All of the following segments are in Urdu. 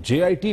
JIT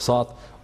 7,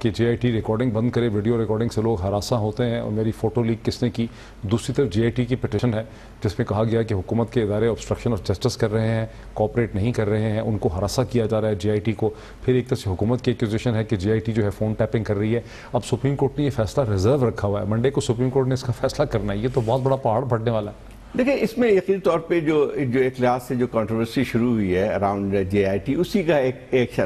کہ جے آئی ٹی ریکارڈنگ بند کرے, ویڈیو ریکارڈنگ سے لوگ ہراساں ہوتے ہیں اور میری فوٹو لیک کس نے کی. دوسری طرف جے آئی ٹی کی پٹیشن ہے جس میں کہا گیا کہ حکومت کے ادارے obstruction of justice کر رہے ہیں, کوآپریٹ نہیں کر رہے ہیں, ان کو ہراساں کیا جا رہا ہے جے آئی ٹی کو. پھر ایک طرف سے حکومت کی ایکوزیشن ہے کہ جے آئی ٹی جو ہے فون ٹیپنگ کر رہی ہے. اب سپریم کورٹ نے یہ فیصلہ ریزرو رکھا ہوا ہے, منڈے کو سپریم کورٹ نے اس کا فیصلہ کرنا ہے. یہ تو بہت بڑا پہاڑ پھٹنے والا ہے. دیکھیں اس میں یقینی طور پہ جو ایک لحاظ سے جو کنٹروورسی شروع ہوئی ہے اراؤنڈ جے آئی ٹی, اسی کا ایک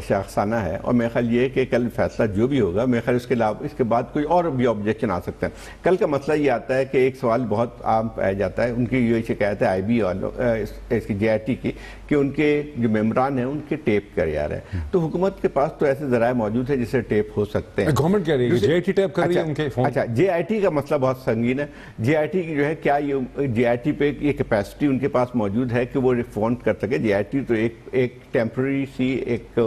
شاخسانہ ہے. اور میرا خیال یہ ہے کہ کل فیصلہ جو بھی ہوگا, میرا خیال اس کے بعد کوئی اور بھی آبجیکشن آ سکتا ہے. کل کا مسئلہ یہ آتا ہے کہ ایک سوال بہت عام پایا جاتا ہے, ان کی یہ شکایت ہے آئی بی اس کی جے آئی ٹی کی کہ ان کے جو ممبران ہیں ان کے ٹیپ کر جا رہے ہیں. تو حکومت کے پاس تو ایسے ذرائع موجود ہیں جس سے ٹیپ ہو سکتے ہیں. گورنمنٹ کہہ رہی ہے جے آئی ٹی ٹیپ کر رہی ہے ان کے فون. اچھا, جے آئی ٹی کا مسئلہ بہت سنگین ہے. جے آئی ٹی کی جو ہے کیا یہ جے آئی ٹی پہ یہ کیپیسٹی ان کے پاس موجود ہے کہ وہ فون کر سکے. جے آئی ٹی تو ایک ٹیمپرری سی ایک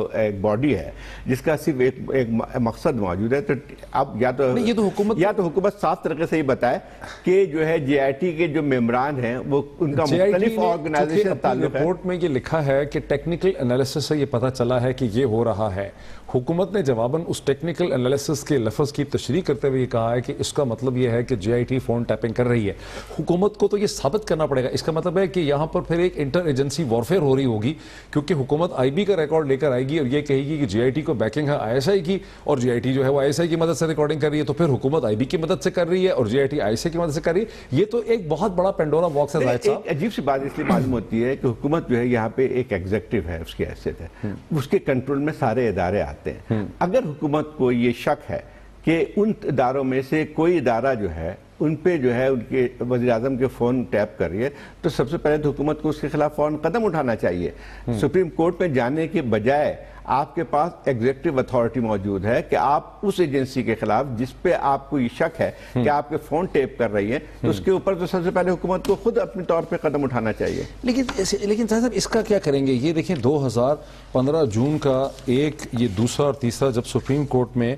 باڈی ہے جس کا صرف ایک مقصد موجود ہے. تو اب یا تو حکومت صاف طریقے سے یہ بتائے کہ جو ہے جے آئی ٹی کے جو ممبران ہیں وہ ان کا مختلف آرگنائزیشن تعلق ہے. رپورٹ میں یہ لکھا ہے کہ ٹیکنیکل انالیسس سے یہ پتہ چلا ہے کہ یہ ہو رہا ہے. حکومت نے جواباً اس ٹیکنیکل انالیسس کے لفظ کی تشریح کرتے ہوئے یہ کہا ہے کہ اس کا مطلب یہ ہے کہ جے آئی ٹی فون ٹیپنگ کر رہی ہے. حکومت کو تو یہ ثابت کرنا پڑے گا. اس کا مطلب ہے کہ یہاں پر پھر ایک انٹر ایجنسی وارفیئر ہو رہی ہوگی, کیونکہ حکومت آئی بی کا ریکارڈ لے کر آئے گی اور یہ کہے گی کہ جے آئی ٹی کو بیکنگ ہے آئی ایس آئی کی, اور جے آئی ٹی جو ہے وہ آئی ایس آئی کی مدد سے ریکارڈنگ کر رہی ہے. تو پھر حکومت آئی بی کی مدد سے کر رہی ہے اور جے I T I S I کی مدد سے کر رہی ہے. یہ تو ایک بہت بڑا پینڈورا باکس ہے. ایک عجیب سی بات اس لیے معلوم ہوتی ہے کہ حکومت جو ہے یہاں پہ ایک ایگزیکٹو ہے, اس کی حیثیت ہے, اس کے کنٹرول میں سارے ادارے آتے ہیں. اگر حکومت کو یہ شک ہے کہ ان اداروں میں سے کوئی ادارہ جو ہے ان پہ جو ہے ان کے وزیر اعظم کے فون ٹیپ کر رہی ہے, تو سب سے پہلے تو حکومت کو اس کے خلاف فوراً قدم اٹھانا چاہیے. سپریم کورٹ میں جانے کے بجائے آپ کے پاس ایگزیکٹو اتھارٹی موجود ہے کہ آپ اس ایجنسی کے خلاف جس پہ آپ کو یہ شک ہے کہ آپ کے فون ٹیپ کر رہی ہے, تو اس کے اوپر تو سب سے پہلے حکومت کو خود اپنے طور پہ قدم اٹھانا چاہیے. لیکن صاحب اس کا کیا کریں گے؟ یہ دیکھیں 2015 جون کا یہ دوسرا اور تیسرا جب سپریم کورٹ میں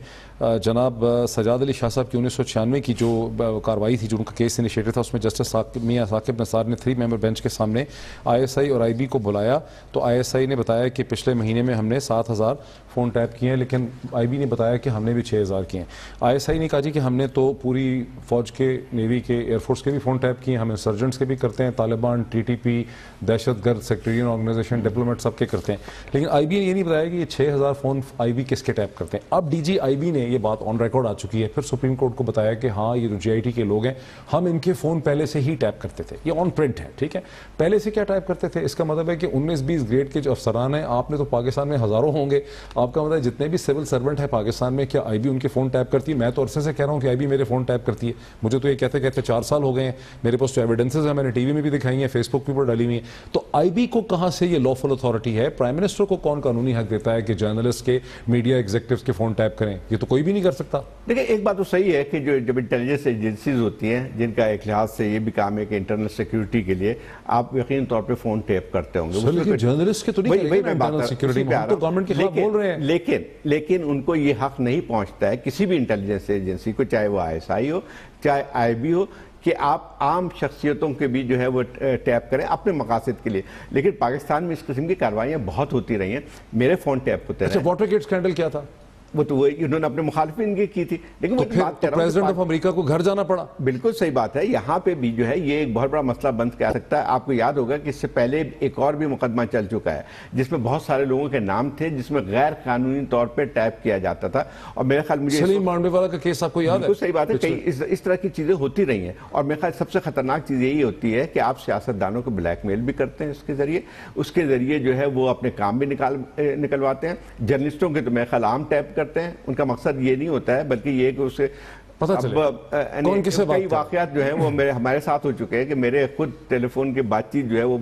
جناب سجاد علی شاہ صاحب کی 1996 کی جو کاروائی تھی, جو ان کا کیس انیشیٹر تھا, اس میں جسٹس میاں ثاقب نثار نے 3 ممبر بینچ کے سامنے آئی ایس آئی اور آئی بی کو بلایا. تو آئی ایس آئی نے بتایا کہ پچھلے مہینے میں ہم نے 7,000 فون ٹیپ کیے ہیں, لیکن آئی بی نے بتایا کہ ہم نے بھی 6,000 کیے ہیں. آئی ایس آئی نے کہا جی کہ ہم نے تو پوری فوج کے, نیوی کے, ایئر فورس کے بھی فون ٹیپ کیے ہیں, ہم انسرجنٹس کے بھی کرتے ہیں, طالبان, ٹی ٹی پی, دہشت گرد, سیکٹریین آرگنائزیشن, ڈپلومیٹ سب کے کرتے ہیں. لیکن آئی بی نے یہ نہیں بتایا کہ یہ 6,000 فون آئی بی کس کے ٹیپ کرتے ہیں. اب ڈی جی آئی بی نے یہ بات آن ریکارڈ آ چکی ہے, پھر سپریم کورٹ کو بتایا کہ ہاں یہ جو جے آئی ٹی کے لوگ ہیں ہم ان کے فون پہلے سے ہی ٹیپ کرتے تھے. یہ آن پرنٹ ہے, ٹھیک ہے, پہلے سے کیا ٹیپ کرتے تھے. اس کا مطلب ہے کہ 19-20 گریڈ کے جو افسران ہیں, آپ نے تو پاکستان میں ہزاروں ہوں گے, آپ کا مطلب جتنے بھی سول سرونٹ ہے پاکستان میں, کیا آئی بی ان کے فون ٹیپ کرتی ہے؟ میں تو عرصے سے کہہ رہا ہوں کہ آئی بی میرے فون ٹیپ کرتی ہے. مجھے تو یہ کہتے کہتے 4 سال ہو گئے ہیں, میرے پاس تو ایویڈنسز ہیں, میں نے ٹی وی میں بھی دکھائی ہیں, فیس بک پر ڈالی ہوئی ہیں. تو آئی بی کو کہاں سے یہ لافل اتھارٹی ہے؟ پرائم منسٹر کو کون قانونی حق دیتا ہے کہ جرنلسٹ کے, میڈیا ایگزیکٹوز کے فون ٹیپ کریں؟ یہ تو کوئی بھی نہیں کر سکتا. دیکھیں ایک بات تو صحیح ہے کہ جب انٹیلیجنس ایجنسیز ہوتی ہیں جن کا ایک لحاظ سے یہ بھی کام ہے کہ انٹرنل سیکیورٹی کے لیے آپ یقینی طور پہ فون ٹیپ کرتے ہوں گے. لیکن جرنلسٹ کے تو نہیں کریں گے انٹرنل سیکیورٹی میں, ہم تو گورنمنٹ کے خلاف بول رہے ہیں. لیکن ان کو یہ حق نہیں پہنچتا ہے کسی بھی انٹیلیجنس ایجنسی کو, چاہے وہ آئی ایس آئی ہو چاہے آئی بی ہو, کہ آپ عام شخصیتوں کے بھی جو ہے وہ ٹیپ کریں اپنے مقاصد کے لیے. لیکن پاکستان میں اس قسم کی کاروائیاں بہت ہوتی رہی ہیں. میرے فون ٹیپ ہوتے رہے. اچھا, واٹر گیٹ اسکینڈل کیا تھا؟ وہ تو انہوں نے اپنے مخالفین کی تھی. لیکن وہ بات کر رہا ہوں, پریزیڈنٹ آف امریکہ کو گھر جانا پڑا. بالکل صحیح بات ہے. یہاں پہ بھی جو ہے یہ ایک بہت بڑا مسئلہ بن کے آ سکتا ہے. آپ کو یاد ہوگا کہ اس سے پہلے ایک اور بھی مقدمہ چل چکا ہے جس میں بہت سارے لوگوں کے نام تھے جس میں غیر قانونی طور پہ ٹیپ کیا جاتا تھا. اور میرے خیال مجھے سلیم مانڈوی والا کا کیس آپ کو یاد ہے؟ بالکل صحیح بات ہے. کئی اس طرح کی چیزیں ہوتی رہی ہیں. اور میرے خیال سب سے خطرناک چیز یہی ہوتی ہے کہ آپ سیاستدانوں کو بلیک میل بھی کرتے ہیں اس کے ذریعے جو ہے وہ اپنے کام بھی نکلواتے ہیں. جرنلسٹوں کے تو میرے خیال عام ٹیپ کرتے ہیں. ان کا مقصد یہ نہیں ہوتا ہے بلکہ یہ کہ اسے کئی واقعات جو ہیں وہ ہمارے ساتھ ہو چکے ہیں کہ میرے خود ٹیلی فون کی بات چیت جو ہے وہ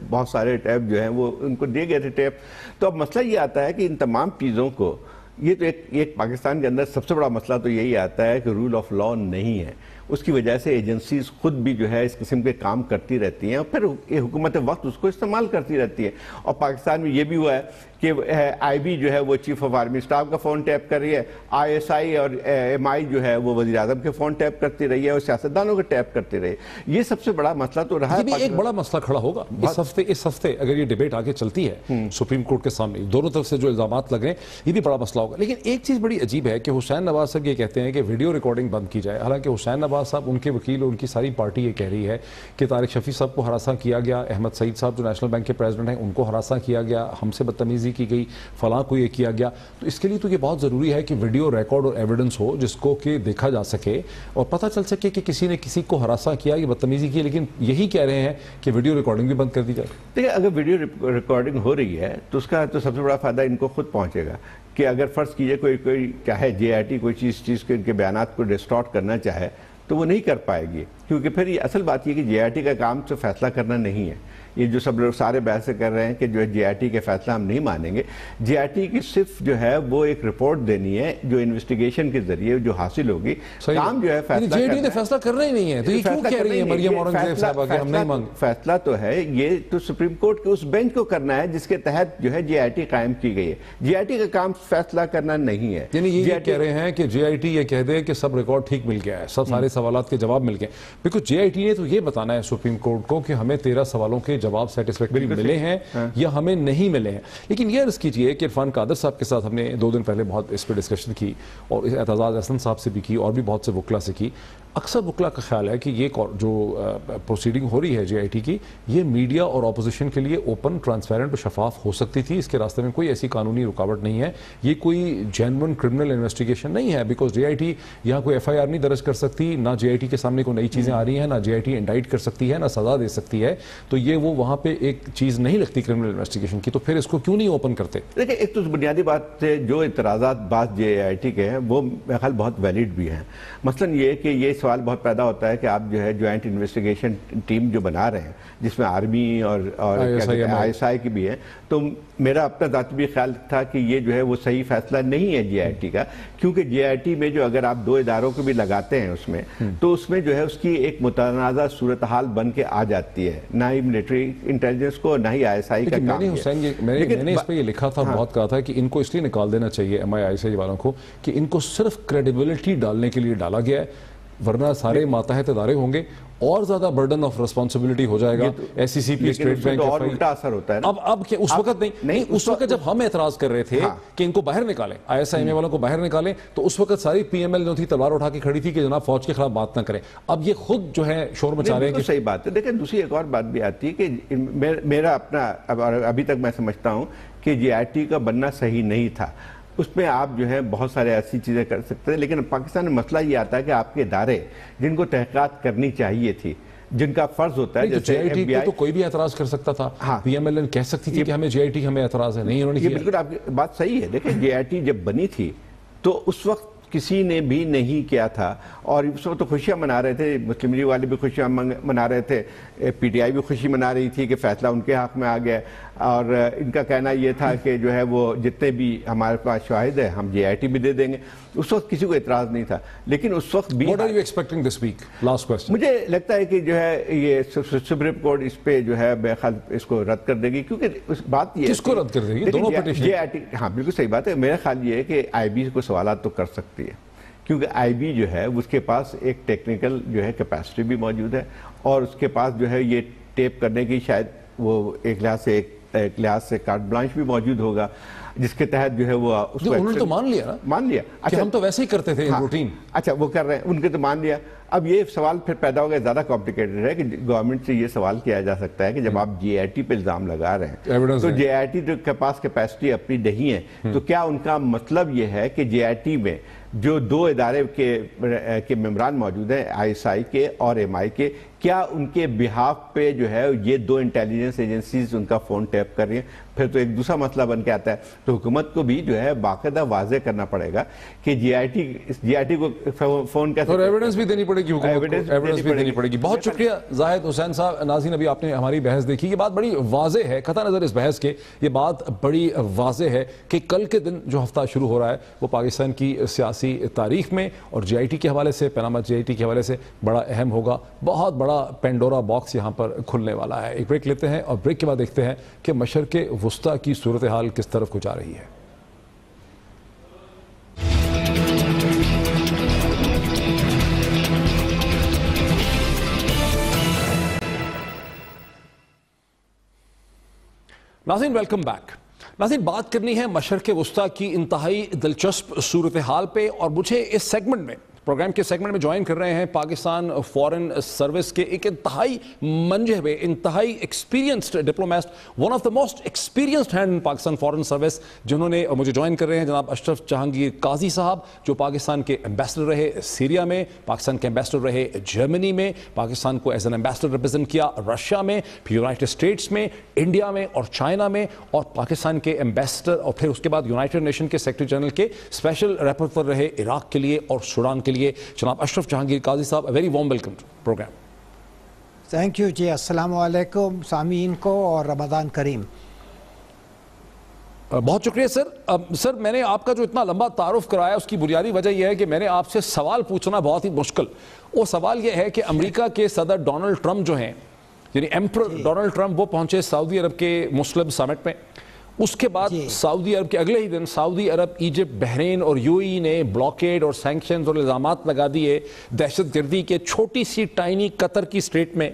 بہت سارے ٹیپ جو ہیں وہ ان کو دے گئے تھے ٹیپ. تو اب مسئلہ یہ آتا ہے کہ ان تمام چیزوں کو, یہ تو ایک پاکستان کے اندر سب سے بڑا مسئلہ تو یہی آتا ہے کہ رول آف لا نہیں ہے. اس کی وجہ سے ایجنسیز خود بھی جو ہے اس قسم کے کام کرتی رہتی ہیں اور پھر یہ حکومت وقت اس کو استعمال کرتی رہتی ہے. اور پاکستان میں یہ بھی ہوا ہے کہ آئی بی جو ہے وہ چیف آف آرمی اسٹاف کا فون ٹیپ کر رہی ہے, آئی ایس آئی اور ایم آئی جو ہے وہ وزیر اعظم کے فون ٹیپ کرتی رہی ہے اور سیاستدانوں کے ٹیپ کرتے رہے. یہ سب سے بڑا مسئلہ تو رہا ہے. یہ بھی ایک بڑا مسئلہ کھڑا ہوگا اس ہفتے اگر یہ ڈیبیٹ آگے چلتی ہے سپریم کورٹ کے سامنے, دونوں طرف سے جو الزامات لگ رہے ہیں, یہ بھی بڑا مسئلہ ہوگا. لیکن ایک چیز بڑی عجیب ہے کہ حسین نواز صاحب یہ کہتے ہیں کہ ویڈیو ریکارڈنگ بند کی جائے. حالانکہ حسین نواز صاحب, ان کے وکیل اور ان کی ساری پارٹی یہ کہہ رہی ہے کہ طارق شفیع صاحب کو ہراساں کیا گیا, احمد سعید صاحب جو نیشنل بینک کے پریزیڈنٹ ہیں ان کو ہراساں کیا گیا, ہم سے بدتمیزی کی گئی, فلاں کو یہ کیا گیا. تو اس کے لیے تو یہ بہت ضروری ہے کہ ویڈیو ریکارڈ اور ایویڈنس ہو جس کو کہ دیکھا جا سکے اور پتہ چل سکے کہ کسی نے کسی کو ہراساں کیا یا بدتمیزی کی. لیکن یہی کہہ رہے ہیں کہ ویڈیو ریکارڈنگ بھی بند کر دی جائے. دیکھیں, اگر ویڈیو ریکارڈنگ ہو رہی ہے تو اس کا تو سب سے بڑا فائدہ ان کو خود پہنچے گا کہ اگر فرض کیجئے کوئی چاہے جے آئی ٹی کوئی چیز کے ان کے بیانات کو ڈسٹارٹ کرنا چاہے تو وہ نہیں کر پائے گی, کیونکہ پھر یہ اصل بات یہ کہ جے آئی ٹی کا کام سے فیصلہ کرنا نہیں ہے. یہ جو سب لوگ سارے بحث کر رہے ہیں کہ جو ہے جے آئی ٹی کے فیصلہ ہم نہیں مانیں گے, جے آئی ٹی کی صرف جو ہے وہ ایک رپورٹ دینی ہے جو انویسٹیگیشن کے ذریعے جو حاصل ہوگی. کام جو ہے جے آئی ٹی نے فیصلہ کرنا ہی نہیں ہے, تو یہ کیوں کہہ رہی ہے مریم اورنگزیب صاحبہ کہ ہم نہیں مانگ. فیصلہ تو ہے یہ تو سپریم کورٹ کے اس بینچ کو کرنا ہے جس کے تحت جو ہے جے آئی ٹی قائم کی گئی ہے. جے آئی ٹی کا کام فیصلہ کرنا نہیں ہے. یعنی یہ کہہ رہے ہیں کہ جے آئی ٹی یہ کہہ دے کہ سب ریکارڈ ٹھیک مل گیا ہے, سب سارے سوالات کے جواب مل گئے. بیکاز جے آئی ٹی نے تو یہ بتانا ہے سپریم کورٹ کو کہ ہمیں 13 سوالوں کے جواب سیٹسفیکٹری ملے ہیں یا ہمیں نہیں ملے ہیں. لیکن یہ عرض کیجئے کہ عرفان قادر صاحب کے ساتھ ہم نے 2 دن پہلے بہت اس پہ ڈسکشن کی اور اعتزاز احسن صاحب سے بھی کی اور بھی بہت سے وکلا سے کی. اکثر وکلا کا خیال ہے کہ یہ جو پروسیڈنگ ہو رہی ہے جے آئی ٹی کی, یہ میڈیا اور اپوزیشن کے لیے اوپن, ٹرانسپیرنٹ اور شفاف ہو سکتی تھی. اس کے راستے میں کوئی ایسی قانونی رکاوٹ نہیں ہے. یہ کوئی جینون کرمنل انویسٹیگیشن نہیں ہے, بیکاز جے آئی ٹی یہاں کوئی ایف آئی آر نہیں درج کر سکتی, نہ جے آئی ٹی کے سامنے کوئی نئی چیزیں آ رہی ہیں, نہ جے آئی ٹی انڈائٹ کر سکتی ہے, نہ سزا دے سکتی ہے. تو یہ وہ وہاں پہ ایک چیز نہیں لگتی کرمنل انویسٹیگیشن کی, تو پھر اس کو کیوں نہیں اوپن کرتے؟ دیکھیں, ایک تو بنیادی بات سے جو اعتراضات بعض جے آئی ٹی کے ہیں وہ میرے خیال بہت ویلڈ بھی ہیں. مثلا یہ کہ یہ سوال بہت پیدا ہوتا ہے کہ آپ جو ہے جوائنٹ انویسٹیگیشن ٹیم جو بنا رہے ہیں جس میں آرمی اور آئی ایس آئی کی بھی ہے, تو میرا اپنا ذاتی بھی خیال تھا کہ یہ جو ہے وہ صحیح فیصلہ نہیں ہے جے آئی ٹی کا, کیونکہ جے آئی ٹی میں جو اگر آپ 2 اداروں کو بھی لگاتے ہیں اس میں تو اس میں جو ہے اس کی ایک متنازع صورتحال بن کے آ جاتی ہے, نہ ہی ملٹری انٹیلیجنس کو نہ ہی آئی ایس آئی کا کام ہے. میں نے اس پہ یہ لکھا تھا اور بہت کہا تھا کہ ان کو اس لیے نکال دینا چاہیے ایم آئی ایس آئی والوں کو کہ ان کو صرف کریڈیبلٹی ڈالنے کے لیے ڈالا گیا ہے, ورنہ سارے ماتحت ادارے ہوں گے اور زیادہ برڈن آف ریسپانسبلٹی ہو جائے گا. ایس سی سی پی, اسٹیٹ بینک, اور الٹا اثر ہوتا ہے. اب اس وقت نہیں, اس وقت جب ہم اعتراض کر رہے تھے کہ ان کو باہر نکالیں, آئی ایس آئی ایم والوں کو باہر نکالیں, تو اس وقت ساری پی ایم ایل جو تھی تلوار اٹھا کے کھڑی تھی کہ جناب فوج کے خلاف بات نہ کریں. اب یہ خود جو ہے شور مچا رہے ہیں کہ صحیح بات ہے. دیکھیں, دوسری ایک اور بات بھی آتی ہے کہ میرا اپنا ابھی تک میں سمجھتا ہوں کہ جے آئی ٹی کا بننا صحیح نہیں تھا. اس میں آپ جو ہے بہت سارے ایسی چیزیں کر سکتے ہیں, لیکن پاکستان میں مسئلہ یہ آتا ہے کہ آپ کے ادارے جن کو تحقیقات کرنی چاہیے تھی, جن کا فرض ہوتا ہے, جیسے ایم بی آئی تو کوئی بھی اعتراض کر سکتا تھا, پی ایم ایل این کہہ سکتی تھی کہ ہمیں جے آئی ٹی ہمیں اعتراض ہے, نہیں انہوں نے کیا. بالکل آپ کی بات صحیح ہے. دیکھیں, جے آئی ٹی جب بنی تھی تو اس وقت کسی نے بھی نہیں کیا تھا, اور اس وقت تو خوشیاں منا رہے تھے, مسلم لیگ والے بھی خوشیاں منا رہے تھے, پی ٹی آئی بھی خوشی منا رہی تھی کہ فیصلہ ان کے حق میں آ گیا, اور ان کا کہنا یہ تھا کہ جو ہے وہ جتنے بھی ہمارے پاس شواہد ہیں ہم جے آئی ٹی بھی دے دیں گے. اس وقت کسی کو اعتراض نہیں تھا, لیکن اس وقت بھی What are you expecting this week? Last question. مجھے لگتا ہے کہ جو ہے یہ سپریم کورٹ اس پہ جو ہے بے خیال اس کو رد کر دے گی, کیونکہ اس بات یہ کس کو رد کر دے گی؟ دونوں پٹیشن. جے آئی ٹی, ہاں بالکل صحیح بات ہے. میرا خیال یہ ہے کہ آئی بی کو سوالات تو کر سکتی ہے, کیونکہ آئی بی جو ہے اس کے پاس ایک ٹیکنیکل جو ہے کیپیسٹی بھی موجود ہے, اور اس کے پاس جو ہے یہ ٹیپ کرنے کی شاید وہ ایک لحاظ سے کارٹ بلانچ بھی موجود ہوگا, جس کے تحت جو ہے وہ انہوں نے تو مان لیا کہ ہم تو ویسے ہی کرتے تھے روٹین. اچھا, وہ کر رہے ہیں, ان کے تو مان لیا. اب یہ سوال پھر پیدا ہو گیا, زیادہ کمپلیکیٹڈ ہے کہ گورنمنٹ سے یہ سوال کیا جا سکتا ہے کہ جب آپ جے آئی ٹی پہ الزام لگا رہے ہیں تو جے آئی ٹی کے پاس کیپیسٹی اپنی نہیں ہے, تو کیا ان کا مطلب یہ ہے کہ جے آئی ٹی میں جو 2 ادارے کے ممبران موجود ہیں, آئی ایس آئی کے اور ایم آئی کے, کیا ان کے بہاف پہ جو ہے یہ 2 انٹیلیجنس ایجنسیز ان کا فون ٹیپ کر رہی ہیں؟ پھر تو ایک دوسرا مسئلہ بن کے آتا ہے. تو حکومت کو بھی جو ہے باقاعدہ واضح کرنا پڑے گا کہ جے آئی ٹی کو فون کیسے, اور ایویڈنس بھی دینی پڑے گی, ایویڈنس بھی دینی پڑے گی. بہت شکریہ زاہد حسین صاحب. ناظرین, ابھی آپ نے ہماری بحث دیکھی, یہ بات بڑی واضح ہے, قطع نظر اس بحث کے یہ بات بڑی واضح ہے کہ کل کے دن جو ہفتہ شروع ہو رہا ہے وہ پاکستان کی سیاسی تاریخ میں اور جے آئی ٹی کے حوالے سے, پیناما جے آئی ٹی کے حوالے سے بڑا اہم ہوگا. بہت بڑا پینڈورا باکس یہاں پر کھلنے والا ہے. ایک بریک لیتے ہیں اور بریک کے بعد دیکھتے ہیں کہ مشرق وسطی کی صورتحال کس طرف کو جا رہی ہے؟ ناظرین ویلکم بیک. ناظرین بات کرنی ہے مشرق وسطی کی انتہائی دلچسپ صورتحال پہ، اور مجھے اس سیگمنٹ میں پروگرام کے سیگمنٹ میں جوائن کر رہے ہیں پاکستان فورن سروس کے ایک انتہائی منجہ ہوئے، انتہائی experienced diplomat, one of the most experienced hand in Pakistan foreign service, جنہوں نے مجھے جوائن کر رہے ہیں جناب اشرف جہانگیر قاضی صاحب، جو پاکستان کے ایمبیسڈر رہے سیریا میں، پاکستان کے ایمبیسڈر رہے جرمنی میں، پاکستان کو ایز این ایمبیسڈر ریپرزینٹ کیا رشیا میں، پھر یونائٹڈ اسٹیٹس میں، انڈیا میں اور چائنا میں، اور پاکستان کے ایمبیسڈر اور پھر اس کے بعد یونائٹڈ نیشن کے سیکرٹری جنرل کے اسپیشل ریپورٹر رہے عراق کے لیے اور سوڈان کے لیے. جناب اشرف جہانگیر قاضی صاحب، very warm welcome to program. Thank you ji. السلام علیکم سامعین کو اور رمضان کریم. بہت شکریہ سر. سر میں نے آپ کا جو اتنا لمبا تعارف کرایا اس کی بنیادی وجہ یہ ہے کہ میں نے آپ سے سوال پوچھنا بہت ہی مشکل. وہ سوال یہ ہے کہ امریکہ کے صدر ڈونلڈ ٹرمپ جو ہیں، یعنی ایمپرر ڈونلڈ ٹرمپ، وہ پہنچے سعودی عرب کے مسلم سمٹ میں. اس کے بعد سعودی عرب کے اگلے ہی دن سعودی عرب، ایجپٹ، بحرین اور یو ای نے بلاکیڈ اور سینکشنز اور الزامات لگا دیے دہشت گردی کے چھوٹی سی ٹائنی قطر کی اسٹیٹ میں،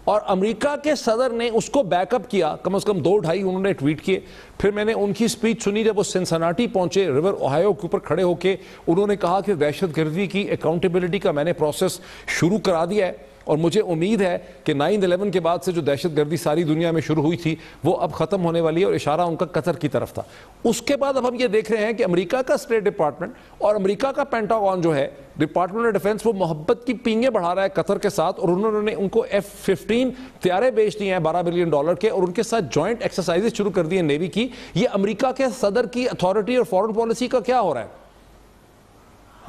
اور امریکہ کے صدر نے اس کو بیک اپ کیا. کم از کم 2-2.5 انہوں نے ٹویٹ کیے. پھر میں نے ان کی سپیچ سنی جب وہ سنسناٹی پہنچے، ریور اوہایو کے اوپر کھڑے ہو کے انہوں نے کہا کہ دہشت گردی کی اکاؤنٹیبلٹی کا میں نے پروسیس شروع کرا دیا ہے، اور مجھے امید ہے کہ 9/11 کے بعد سے جو دہشت گردی ساری دنیا میں شروع ہوئی تھی وہ اب ختم ہونے والی ہے، اور اشارہ ان کا قطر کی طرف تھا. اس کے بعد اب ہم یہ دیکھ رہے ہیں کہ امریکہ کا اسٹیٹ ڈپارٹمنٹ اور امریکہ کا پینٹاگون جو ہے، ڈپارٹمنٹ آف ڈیفنس، وہ محبت کی پینگیں بڑھا رہا ہے قطر کے ساتھ، اور انہوں نے ان کو F-15 طیارے بیچ دیے ہیں $12 بلین کے، اور ان کے ساتھ جوائنٹ ایکسرسائزز شروع کر دی ہیں نیوی کی. یہ امریکہ کے صدر کی اتھارٹی اور فورن پالیسی کا کیا ہو رہا ہے؟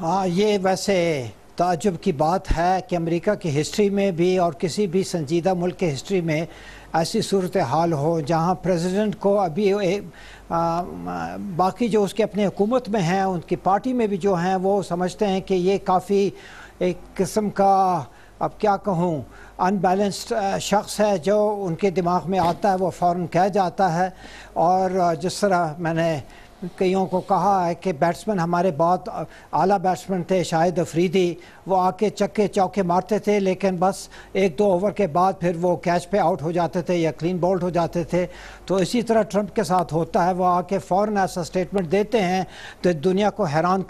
ہاں، یہ ویسے تعجب کی بات ہے کہ امریکہ کی ہسٹری میں بھی اور کسی بھی سنجیدہ ملک کے ہسٹری میں ایسی صورتحال ہو جہاں پریزیڈنٹ کو ابھی باقی جو اس کے اپنے حکومت میں ہیں، ان کی پارٹی میں بھی جو ہیں، وہ سمجھتے ہیں کہ یہ کافی ایک قسم کا، اب کیا کہوں، ان بیلنسڈ شخص ہے. جو ان کے دماغ میں آتا ہے وہ فوراً کہہ جاتا ہے. اور جس طرح میں نے کئیوں کو کہا ہے کہ بیٹسمین ہمارے بہت اعلیٰ بیٹسمین تھے، شاہد افریدی، وہ آ کے چکے چوکے مارتے تھے، لیکن بس 1-2 اوور کے بعد پھر وہ کیچ پہ آؤٹ ہو جاتے تھے یا کلین بولڈ ہو جاتے تھے. تو اسی طرح ٹرمپ کے ساتھ ہوتا ہے، وہ آ کے فوراً ایسا سٹیٹمنٹ دیتے ہیں تو دنیا کو حیران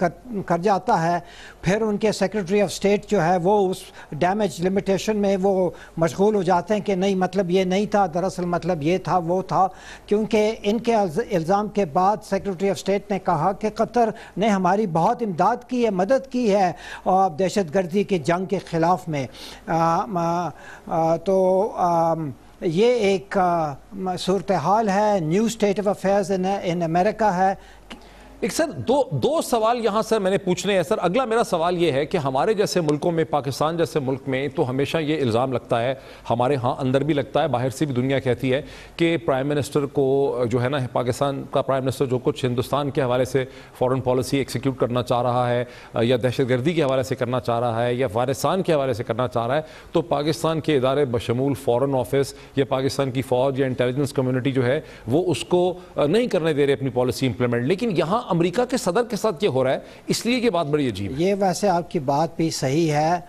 کر جاتا ہے. پھر ان کے سیکرٹری آف اسٹیٹ جو ہے وہ اس ڈیمیج لمیٹیشن میں وہ مشغول ہو جاتے ہیں کہ نہیں، مطلب یہ نہیں تھا، دراصل مطلب یہ تھا، وہ تھا. کیونکہ ان کے الزام کے بعد سیکرٹری آف اسٹیٹ نے کہا کہ قطر نے ہماری بہت امداد کی ہے، مدد کی ہے اور دہشت گردی کی جنگ کے خلاف میں. تو یہ ایک صورتحال ہے، نیو اسٹیٹ آف افیئرز ان امریکہ ہے. ایک سر دو سوال یہاں سر میں نے پوچھنے ہیں. سر اگلا میرا سوال یہ ہے کہ ہمارے جیسے ملکوں میں، پاکستان جیسے ملک میں تو ہمیشہ یہ الزام لگتا ہے، ہمارے ہاں اندر بھی لگتا ہے، باہر سے بھی دنیا کہتی ہے کہ پرائم منسٹر کو جو ہے نا، پاکستان کا پرائم منسٹر جو کچھ ہندوستان کے حوالے سے فورن پالیسی ایکسیکیوٹ کرنا چاہ رہا ہے، یا دہشت گردی کے حوالے سے کرنا چاہ رہا ہے، یا افغانستان کے حوالے سے کرنا چاہ رہا ہے، تو پاکستان کے ادارے بشمول فورن آفس یا پاکستان کی فوج یا انٹیلیجنس کمیونٹی جو ہے وہ اس کو نہیں کرنے دے رہے اپنی پالیسی امپلیمنٹ. لیکن یہاں امریکہ کے صدر کے ساتھ یہ ہو رہا ہے، اس لیے یہ بات بڑی عجیب ہے. یہ ویسے آپ کی بات بھی صحیح ہے،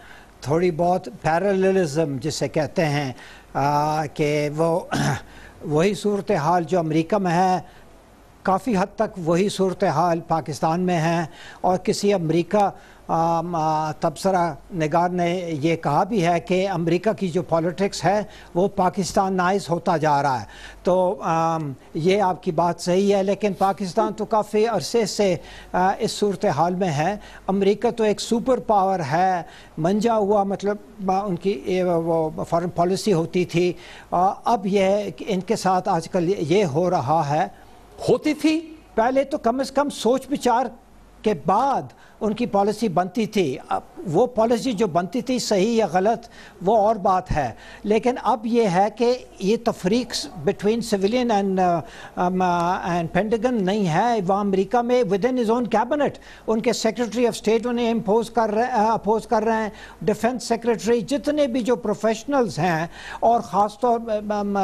تھوڑی بہت پیراللزم جسے کہتے ہیں، کہ وہی صورتحال جو امریکہ میں ہے کافی حد تک وہی صورتحال پاکستان میں ہے. اور کسی امریکہ تبصرہ نگار نے یہ کہا بھی ہے کہ امریکہ کی جو پالیٹکس ہے وہ پاکستان نائز ہوتا جا رہا ہے. تو یہ آپ کی بات صحیح ہے، لیکن پاکستان تو کافی عرصے سے اس صورتحال میں ہے. امریکہ تو ایک سپر پاور ہے، منجا ہوا، مطلب ان کی وہ فارن پالیسی ہوتی تھی. اب یہ ان کے ساتھ آج کل یہ ہو رہا ہے. ہوتی تھی پہلے تو کم از کم سوچ بچار کے بعد ان کی پالیسی بنتی تھی. وہ پالیسی جو بنتی تھی صحیح یا غلط وہ اور بات ہے, لیکن اب یہ ہے کہ یہ تفریق بٹوین سویلین اینڈ پینٹاگن نہیں ہے. وہ امریکہ میں with in his own cabinet ان کے سیکرٹری آف اسٹیٹ انہیں اپوز کر رہے ہیں. ڈیفنس سیکرٹری, جتنے بھی جو پروفیشنلز ہیں, اور خاص طور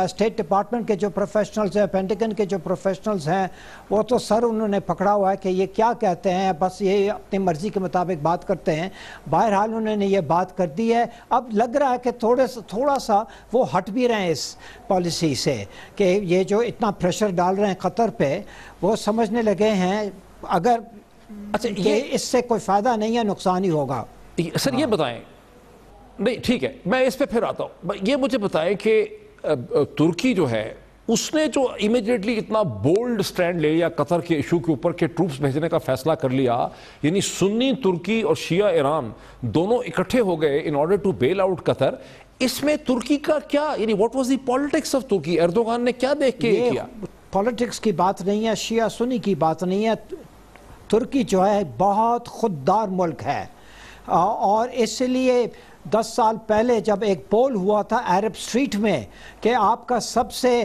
اسٹیٹ ڈپارٹمنٹ کے جو پروفیشنلز ہیں, پینٹاگن کے جو پروفیشنلز ہیں, وہ تو سر انہوں نے پکڑا ہوا ہے کہ یہ کیا کہتے ہیں, بس یہ اپنی مرضی کے مطابق بات کرتے ہیں. بہرحال انہوں نے یہ بات کر دی ہے. اب لگ رہا ہے کہ تھوڑا سا وہ ہٹ بھی رہے ہیں اس پالیسی سے, کہ یہ جو اتنا پریشر ڈال رہے ہیں قطر پہ, وہ سمجھنے لگے ہیں اگر یہ اس سے کوئی فائدہ نہیں ہے, نقصان ہی ہوگا. سر یہ بتائیں, نہیں ٹھیک ہے میں اس پہ پھر آتا ہوں, یہ مجھے بتائیں کہ ترکی جو ہے اس نے جو امیڈیٹلی اتنا بولڈ سٹینڈ لے لیا قطر کے ایشو کے اوپر کہ ٹروپس بھیجنے کا فیصلہ کر لیا, یعنی سنی ترکی اور شیعہ ایران دونوں اکٹھے ہو گئے in order to bail out Qatar. اس میں ترکی کا کیا, یعنی what was the politics of Turkey, Erdogan نے کیا دیکھ کے کیا؟ پالیٹکس کی بات نہیں ہے, شیعہ سنی کی بات نہیں ہے. ترکی جو ہے بہت خوددار ملک ہے, اور اس لیے 10 سال پہلے جب ایک پول ہوا تھا عرب اسٹریٹ میں کہ آپ کا سب سے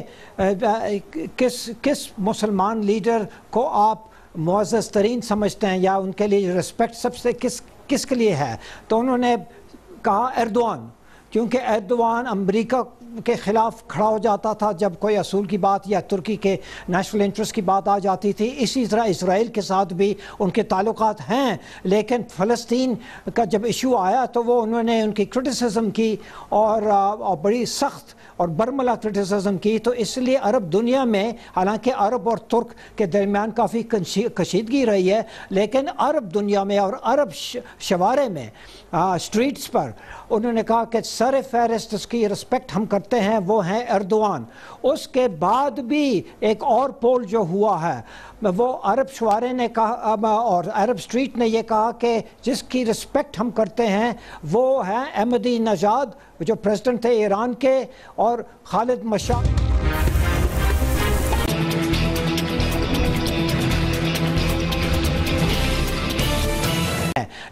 کس مسلمان لیڈر کو آپ معزز ترین سمجھتے ہیں یا ان کے لیے رسپیکٹ سب سے کس کے لیے ہے, تو انہوں نے کہا ایردوان, کیونکہ ایردوان امریکہ کے خلاف کھڑا ہو جاتا تھا جب کوئی اصول کی بات یا ترکی کے نیشنل انٹرسٹ کی بات آ جاتی تھی. اسی طرح اسرائیل کے ساتھ بھی ان کے تعلقات ہیں, لیکن فلسطین کا جب ایشو آیا تو وہ انہوں نے ان کی کرٹیسزم کی اور بڑی سخت اور برملا کرٹیسزم کی. تو اس لیے عرب دنیا میں, حالانکہ عرب اور ترک کے درمیان کافی کشیدگی رہی ہے, لیکن عرب دنیا میں اور عرب شوارع میں اسٹریٹس پر انہوں نے کہا کہ سر فہرست اس کی رسپیکٹ ہم کرتے ہیں وہ ہیں ایردوان. اس کے بعد بھی ایک اور پول جو ہوا ہے وہ عرب شوارع نے کہا اور عرب اسٹریٹ نے یہ کہا کہ جس کی رسپیکٹ ہم کرتے ہیں وہ ہیں احمدی نژاد جو پریزیڈنٹ تھے ایران کے, اور خالد مشعل.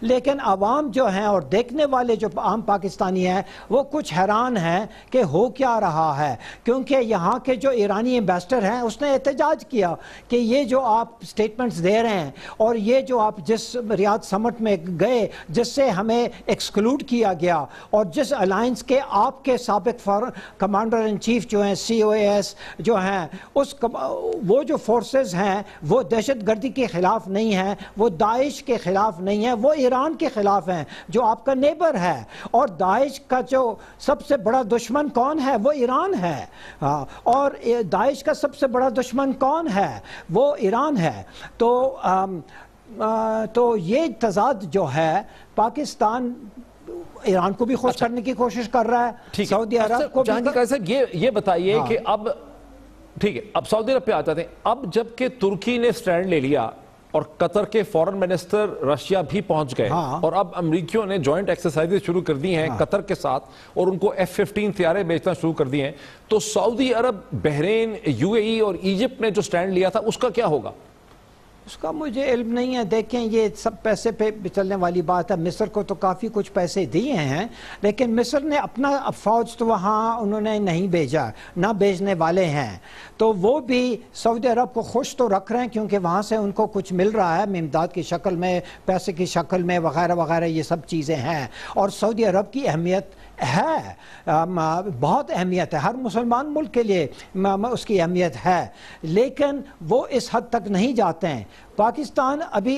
لیکن عوام جو ہیں اور دیکھنے والے جو عام پاکستانی ہیں وہ کچھ حیران ہیں کہ ہو کیا رہا ہے, کیونکہ یہاں کے جو ایرانی ایمبیسڈر ہیں اس نے احتجاج کیا کہ یہ جو آپ سٹیٹمنٹس دے رہے ہیں اور یہ جو آپ جس ریاض سمٹ میں گئے جس سے ہمیں ایکسکلوڈ کیا گیا, اور جس الائنس کے آپ کے سابق کمانڈر ان چیف جو ہیں COAS جو ہیں, وہ جو فورسز ہیں وہ دہشت گردی کے خلاف نہیں ہیں, وہ داعش کے خلاف نہیں ہیں, وہ ایران کے خلاف ہیں جو آپ کا نیبر ہے. اور داعش کا جو سب سے بڑا دشمن کون ہے وہ ایران ہے, اور داعش کا سب سے بڑا دشمن کون ہے وہ ایران ہے. تو یہ تضاد جو ہے پاکستان ایران کو بھی خوش کرنے کی کوشش کر رہا ہے, سعودی عرب کو بھی. یہ بتائیے کہ اب ٹھیک ہے, اب سعودی عرب پہ آ جاتے ہیں. اب جب کہ ترکی نے سٹینڈ لے لیا اور قطر کے فورن منسٹر رشیا بھی پہنچ گئے, اور اب امریکیوں نے جوائنٹ ایکسرسائزز شروع کر دی ہیں قطر کے ساتھ, اور ان کو F-15 طیارے بیچنا شروع کر دیے ہیں, تو سعودی عرب, بحرین, UAE اور ایجپٹ نے جو سٹینڈ لیا تھا اس کا کیا ہوگا؟ اس کا مجھے علم نہیں ہے. دیکھیں یہ سب پیسے پہ چلنے والی بات ہے. مصر کو تو کافی کچھ پیسے دیے ہیں, لیکن مصر نے اپنا فوج تو وہاں انہوں نے نہیں بھیجا, نہ بھیجنے والے ہیں. تو وہ بھی سعودی عرب کو خوش تو رکھ رہے ہیں کیونکہ وہاں سے ان کو کچھ مل رہا ہے امداد کی شکل میں, پیسے کی شکل میں وغیرہ وغیرہ, یہ سب چیزیں ہیں. اور سعودی عرب کی اہمیت ہے, بہت اہمیت ہے, ہر مسلمان ملک کے لیے اس کی اہمیت ہے, لیکن وہ اس حد تک نہیں جاتے ہیں. پاکستان ابھی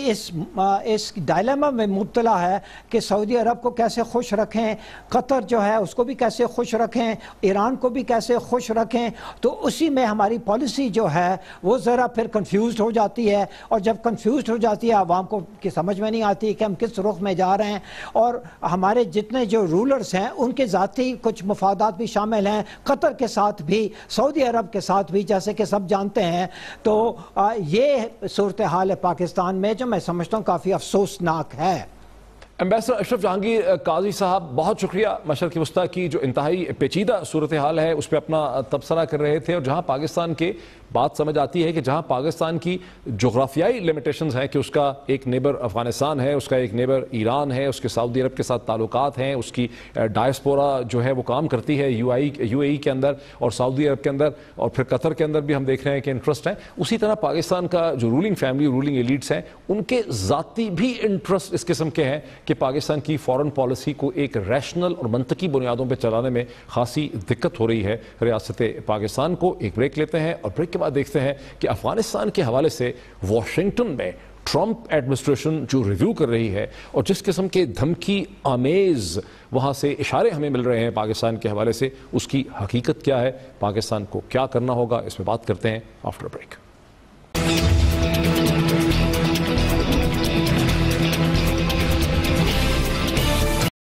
اس ڈائلیما میں مبتلا ہے کہ سعودی عرب کو کیسے خوش رکھیں, قطر جو ہے اس کو بھی کیسے خوش رکھیں, ایران کو بھی کیسے خوش رکھیں. تو اسی میں ہماری پالیسی جو ہے وہ ذرا پھر کنفیوزڈ ہو جاتی ہے, اور جب کنفیوزڈ ہو جاتی ہے عوام کو کی سمجھ میں نہیں آتی کہ ہم کس رخ میں جا رہے ہیں. اور ہمارے جتنے جو رولرز ہیں ان کے ذاتی کچھ مفادات بھی شامل ہیں, قطر کے ساتھ بھی, سعودی عرب کے ساتھ بھی, جیسے کہ سب جانتے ہیں. تو یہ صورتحال پاکستان میں جو میں سمجھتا ہوں کافی افسوسناک ہے. ایمبیسڈر اشرف جہانگیر قاضی صاحب, بہت شکریہ. مشرق وسطیٰ کی جو انتہائی پیچیدہ صورتحال ہے اس پہ اپنا تبصرہ کر رہے تھے, اور جہاں پاکستان کے بات سمجھ آتی ہے کہ جہاں پاکستان کی جغرافیائی لیمیٹیشنز ہیں کہ اس کا ایک نیبر افغانستان ہے, اس کا ایک نیبر ایران ہے, اس کے سعودی عرب کے ساتھ تعلقات ہیں, اس کی ڈائسپورا جو ہے وہ کام کرتی ہے یو اے ای کے اندر اور سعودی عرب کے اندر, اور پھر قطر کے اندر بھی ہم دیکھ رہے ہیں کہ انٹرسٹ ہیں. اسی طرح پاکستان کا جو رولنگ فیملی, رولنگ ایلیٹس ہیں, ان کے ذاتی بھی انٹرسٹ اس قسم کے ہیں کہ پاکستان کی فورن پالیسی کو ایک ریشنل اور منطقی بنیادوں پہ چلانے میں خاصی دقت ہو رہی ہے ریاست پاکستان کو. ایک بریک لیتے ہیں اور بریک کے بعد دیکھتے ہیں کہ افغانستان کے حوالے سے واشنگٹن میں ٹرمپ ایڈمنسٹریشن جو ریویو کر رہی ہے اور جس قسم کے دھمکی آمیز وہاں سے اشارے ہمیں مل رہے ہیں پاکستان کے حوالے سے, اس کی حقیقت کیا ہے, پاکستان کو کیا کرنا ہوگا, اس میں بات کرتے ہیں آفٹر بریک.